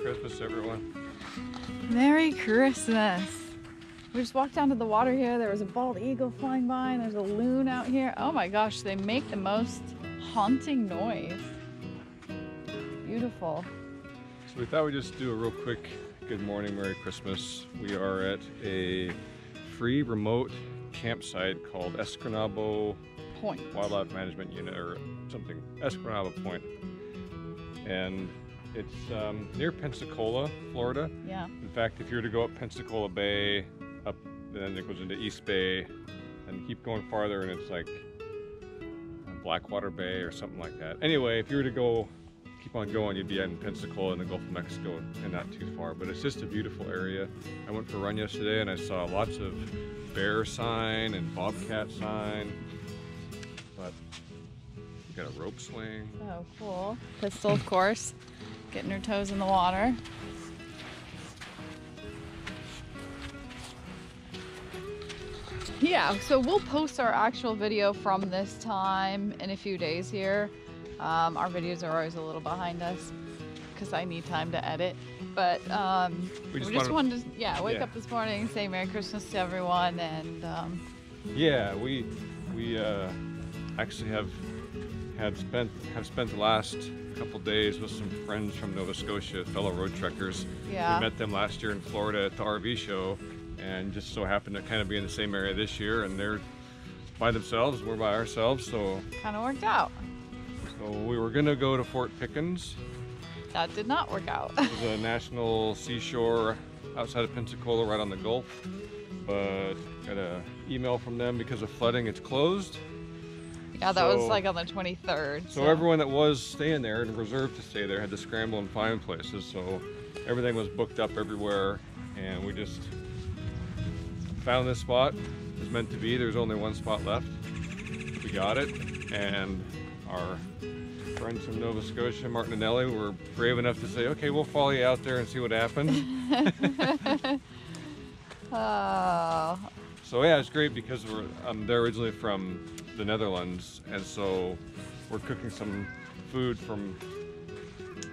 Christmas, everyone. Merry Christmas. We just walked down to the water here. There was a bald eagle flying by and there's a loon out here. Oh my gosh, they make the most haunting noise. Beautiful. So we thought we'd just do a real quick good morning, Merry Christmas. We are at a free remote campsite called Escanaba Point. Wildlife Management Unit or something, Escanaba Point. And it's near Pensacola, Florida. Yeah. In fact, if you were to go up Pensacola Bay, up, then it goes into East Bay, and keep going farther, and it's like Blackwater Bay or something like that. Anyway, if you were to go, keep on going, you'd be in Pensacola in the Gulf of Mexico, and not too far. But it's just a beautiful area. I went for a run yesterday, and I saw lots of bear sign and bobcat sign. But we got a rope swing. Oh, cool. Pistol, of course, getting her toes in the water. Yeah, so we'll post our actual video from this time in a few days here. Our videos are always a little behind us because I need time to edit. But we just wanted to wake up this morning and say Merry Christmas to everyone. And yeah, we actually have spent the last couple days with some friends from Nova Scotia, fellow road trekkers. Yeah. We met them last year in Florida at the RV show, and just so happened to kind of be in the same area this year, and they're by themselves, we're by ourselves, so kind of worked out. So we were gonna go to Fort Pickens. That did not work out. It's a national seashore outside of Pensacola, right on the Gulf, but got an email from them because of flooding, it's closed. Yeah, that was like on the 23rd. So everyone that was staying there and reserved to stay there had to scramble and find places, so everything was booked up everywhere, and we just found this spot. It was meant to be. There's only one spot left. We got it, and our friends from Nova Scotia, Martin and Ellie, were brave enough to say, okay, we'll follow you out there and see what happens. Oh. So yeah, it's great because they're originally from the Netherlands, and so we're cooking some food from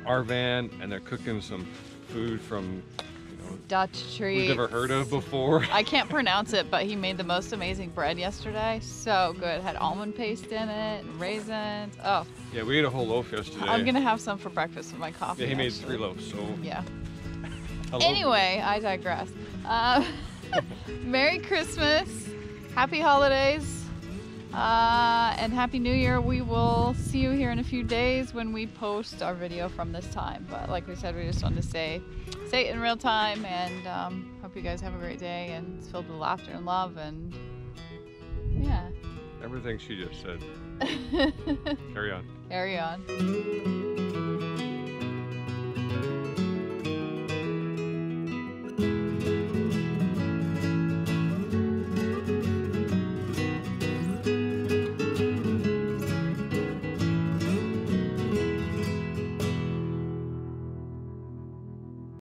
our van, and they're cooking some food from Dutch treats we've never heard of before. I can't pronounce it, but he made the most amazing bread yesterday. So good. Had almond paste in it and raisins. Oh. Yeah, we ate a whole loaf yesterday. I'm gonna have some for breakfast with my coffee. Yeah, he made 3 loaves, so. Yeah. Anyway, I digress. Merry Christmas, Happy Holidays, and Happy New Year. We will see you here in a few days when we post our video from this time. But like we said, we just wanted to say it in real time, and hope you guys have a great day and it's filled with laughter and love, and yeah. Everything she just said. Carry on. Carry on.